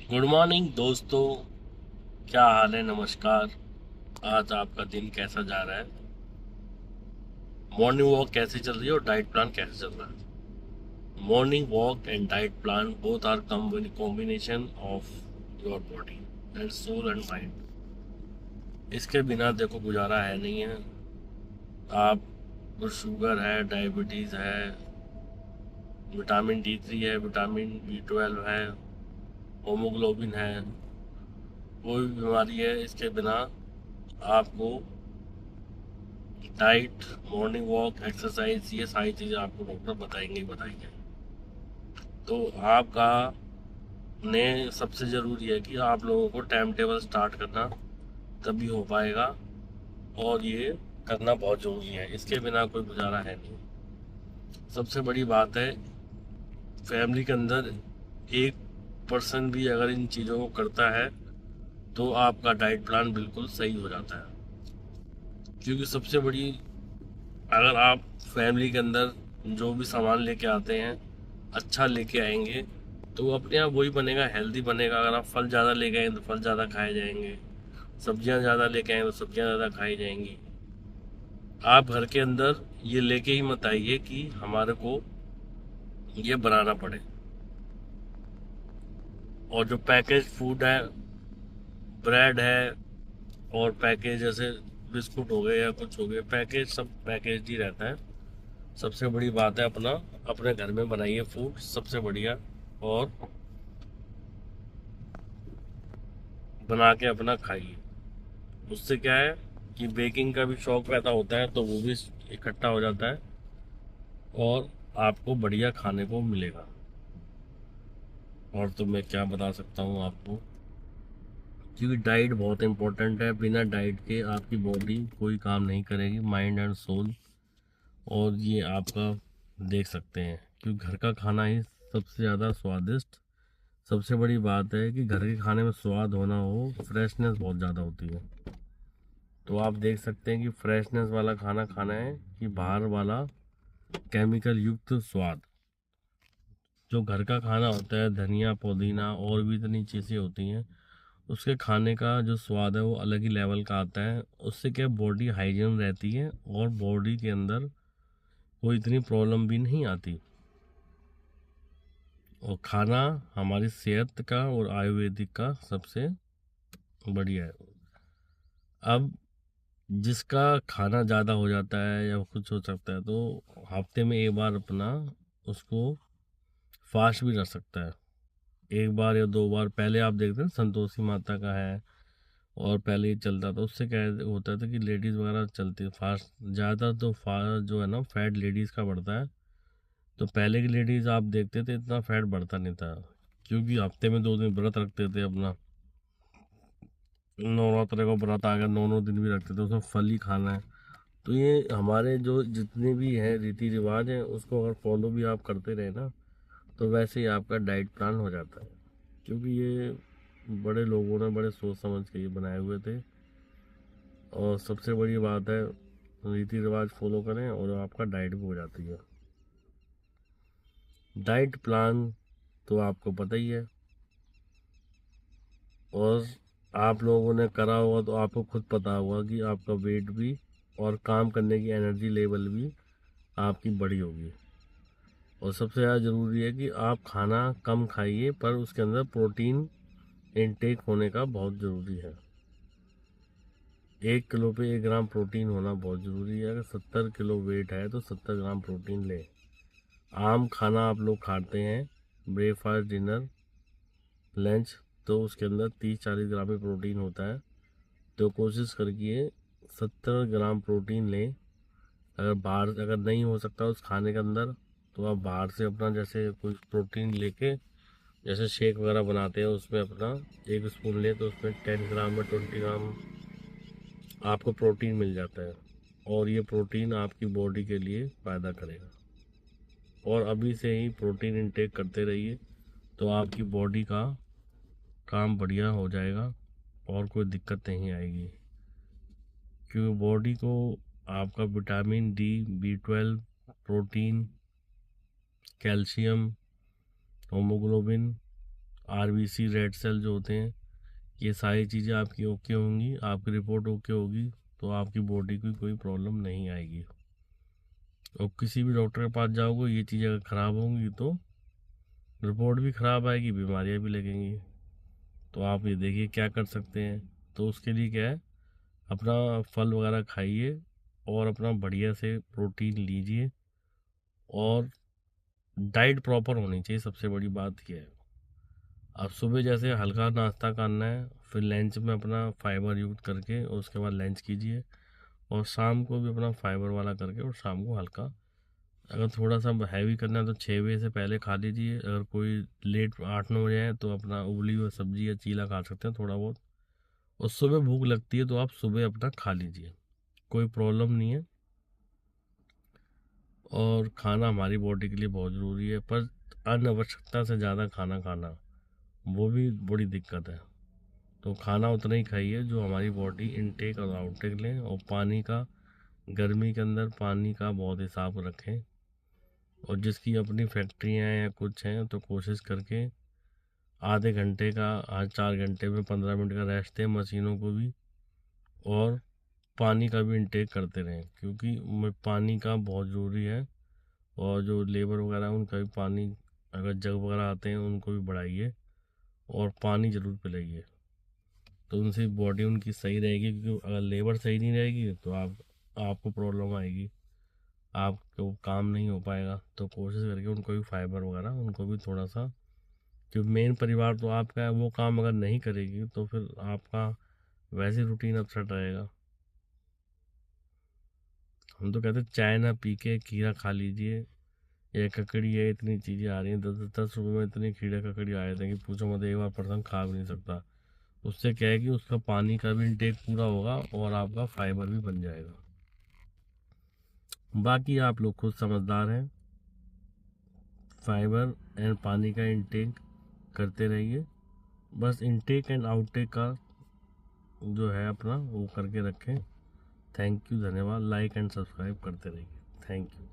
Good morning दोस्तों। क्या हाल है? नमस्कार। आज आपका दिन कैसा जा रहा है? मॉर्निंग वॉक कैसे चल रही है और डाइट प्लान कैसे चल रहा है? Morning walk and diet plan both are combination of your body and soul and mind. इसके बिना देखो गुजारा है नहीं है। आप को शुगर है, डायबिटीज़ है, विटामिन D3 है, विटामिन B12 है, होमोग्लोबिन है, कोई भी बीमारी है, इसके बिना आपको डाइट, मॉर्निंग वॉक, एक्सरसाइज, ये सारी चीज़ें आपको डॉक्टर बताएंगे ही बताएंगे। तो आपका ने सबसे ज़रूरी है कि आप लोगों को टाइम टेबल स्टार्ट करना, तभी हो पाएगा। और ये करना बहुत ज़रूरी है, इसके बिना कोई गुजारा है नहीं। सबसे बड़ी बात है, फैमिली के अंदर एक पर्सन भी अगर इन चीज़ों को करता है तो आपका डाइट प्लान बिल्कुल सही हो जाता है। क्योंकि सबसे बड़ी, अगर आप फैमिली के अंदर जो भी सामान लेके आते हैं अच्छा लेके आएंगे तो वो अपने आप वही बनेगा, हेल्दी बनेगा। अगर आप फल ज़्यादा लेके आए तो फल ज़्यादा खाए जाएंगे, सब्जियां ज़्यादा लेके आए तो सब्जियां ज़्यादा खाई जाएंगी। आप घर के अंदर ये लेके ही मत आइए कि हमारे को ये बनाना पड़े। और जो पैकेज फूड है, ब्रेड है, और पैकेज जैसे बिस्कुट हो गए या कुछ हो गए, पैकेज सब पैकेज ही रहता है। सबसे बड़ी बात है अपना, अपने घर में बनाइए फूड सबसे बढ़िया। और बना के अपना खाइए। उससे क्या है कि बेकिंग का भी शौक पैदा होता है, तो वो भी इकट्ठा हो जाता है और आपको बढ़िया खाने को मिलेगा। और तो मैं क्या बता सकता हूँ आपको, क्योंकि डाइट बहुत इंपॉर्टेंट है। बिना डाइट के आपकी बॉडी कोई काम नहीं करेगी, माइंड एंड सोल। और ये आपका देख सकते हैं, क्योंकि घर का खाना ही सबसे ज़्यादा स्वादिष्ट। सबसे बड़ी बात है कि घर के खाने में स्वाद होना हो, फ्रेशनेस बहुत ज़्यादा होती है। तो आप देख सकते हैं कि फ्रेशनेस वाला खाना खाना है कि बाहर वाला केमिकल युक्त स्वाद। जो घर का खाना होता है, धनिया पुदीना और भी इतनी चीज़ें होती हैं, उसके खाने का जो स्वाद है वो अलग ही लेवल का आता है। उससे क्या, बॉडी हाइजीन रहती है और बॉडी के अंदर कोई इतनी प्रॉब्लम भी नहीं आती। और खाना हमारी सेहत का और आयुर्वेदिक का सबसे बढ़िया है। अब जिसका खाना ज़्यादा हो जाता है या कुछ हो सकता है, तो हफ्ते में एक बार अपना उसको फास्ट भी रख सकता है। एक बार या दो बार। पहले आप देखते हैं संतोषी माता का है, और पहले ये चलता था, उससे क्या होता था कि लेडीज़ वगैरह चलती फास्ट ज़्यादा, तो फास्ट जो है ना फैट लेडीज़ का बढ़ता है। तो पहले की लेडीज़ आप देखते थे इतना फैट बढ़ता नहीं था, क्योंकि हफ्ते में 2 दिन व्रत रखते थे अपना। नवरात्र का व्रत आ गया, 9 9 दिन भी रखते थे, उसमें फल ही खाना है। तो ये हमारे जो जितने भी है रीति रिवाज हैं, उसको अगर फॉलो भी आप करते रहे ना, तो वैसे ही आपका डाइट प्लान हो जाता है। क्योंकि ये बड़े लोगों ने बड़े सोच समझ के ये बनाए हुए थे। और सबसे बड़ी बात है, रीति रिवाज फॉलो करें और आपका डाइट भी हो जाती है। डाइट प्लान तो आपको पता ही है। और आप लोगों ने करा होगा तो आपको खुद पता होगा कि आपका वेट भी और काम करने की एनर्जी लेवल भी आपकी बड़ी होगी। और सबसे ज़्यादा ज़रूरी है कि आप खाना कम खाइए, पर उसके अंदर प्रोटीन इनटेक होने का बहुत ज़रूरी है। 1 किलो पे 1 ग्राम प्रोटीन होना बहुत ज़रूरी है। अगर 70 किलो वेट है तो 70 ग्राम प्रोटीन लें। आम खाना आप लोग खाते हैं, ब्रेकफास्ट, डिनर, लंच, तो उसके अंदर 30 40 ग्राम ही प्रोटीन होता है। तो कोशिश करिए 70 ग्राम प्रोटीन लें। अगर नहीं हो सकता उस खाने के अंदर, तो आप बाहर से अपना जैसे कुछ प्रोटीन लेके, जैसे शेक वगैरह बनाते हैं, उसमें अपना 1 स्पून लें तो उसमें 10 ग्राम में 20 ग्राम आपको प्रोटीन मिल जाता है। और ये प्रोटीन आपकी बॉडी के लिए फ़ायदा करेगा। और अभी से ही प्रोटीन इंटेक करते रहिए, तो आपकी बॉडी का काम बढ़िया हो जाएगा और कोई दिक्कत नहीं आएगी। क्योंकि बॉडी को आपका vitamin D, B12, protein, calcium, haemoglobin RBC, red cell जो होते हैं, ये सारी चीज़ें आपकी ओके होंगी, आपकी रिपोर्ट ओके होगी, तो आपकी बॉडी की कोई प्रॉब्लम नहीं आएगी। और किसी भी डॉक्टर के पास जाओगे, ये चीज़ें अगर ख़राब होंगी तो रिपोर्ट भी ख़राब आएगी, बीमारियाँ भी लगेंगी। तो आप ये देखिए क्या कर सकते हैं। तो उसके लिए क्या है, अपना फल वगैरह खाइए और अपना बढ़िया से प्रोटीन लीजिए, और डाइट प्रॉपर होनी चाहिए, सबसे बड़ी बात यह है। अब सुबह जैसे हल्का नाश्ता करना है, फिर लंच में अपना फाइबर यूज करके और उसके बाद लंच कीजिए, और शाम को भी अपना फाइबर वाला करके और शाम को हल्का, अगर थोड़ा सा हैवी करना है तो 6 बजे से पहले खा लीजिए। अगर कोई लेट 8-9 बजे है तो अपना उबली हुई सब्जी या चीला खा सकते हैं थोड़ा बहुत। और सुबह भूख लगती है तो आप सुबह अपना खा लीजिए, कोई प्रॉब्लम नहीं है। और खाना हमारी बॉडी के लिए बहुत ज़रूरी है, पर अनावश्यकता से ज़्यादा खाना खाना वो भी बड़ी दिक्कत है। तो खाना उतना ही खाइए जो हमारी बॉडी इनटेक और आउटटेक लें, और पानी का, गर्मी के अंदर पानी का बहुत हिसाब रखें। और जिसकी अपनी फैक्ट्रियाँ हैं या कुछ हैं तो कोशिश करके आधे घंटे का, आज 4 घंटे में 15 मिनट का रेस्ट दें मशीनों को भी, और पानी का भी इनटेक करते रहें, क्योंकि पानी का बहुत ज़रूरी है। और जो लेबर वगैरह है उनका भी पानी, अगर जग वगैरह आते हैं उनको भी बढ़ाइए और पानी ज़रूर पिलाइए, तो उनसे बॉडी उनकी सही रहेगी। क्योंकि अगर लेबर सही नहीं रहेगी तो आपको प्रॉब्लम आएगी, आपको काम नहीं हो पाएगा। तो कोशिश करके उनको भी फाइबर वगैरह, उनको भी थोड़ा सा, जो मेन परिवार तो आपका है वो काम अगर नहीं करेगी तो फिर आपका वैसे रूटीन अपसेट रहेगा। हम तो कहते हैं चाय ना पी के खीरा खा लीजिए, या ककड़ी है, इतनी चीज़ें आ रही हैं, 10-10 रुपये में इतनी खीरा ककड़ी आए थे कि पूछो मत, एक बार पर्सन खा भी नहीं सकता। उससे क्या है कि उसका पानी का भी इंटेक पूरा होगा और आपका फाइबर भी बन जाएगा। बाकी आप लोग खुद समझदार हैं, फाइबर एंड पानी का इंटेक करते रहिए, बस इनटेक एंड आउटटेक का जो है अपना वो करके रखें। थैंक यू, धन्यवाद। लाइक एंड सब्सक्राइब करते रहिए। Thank you.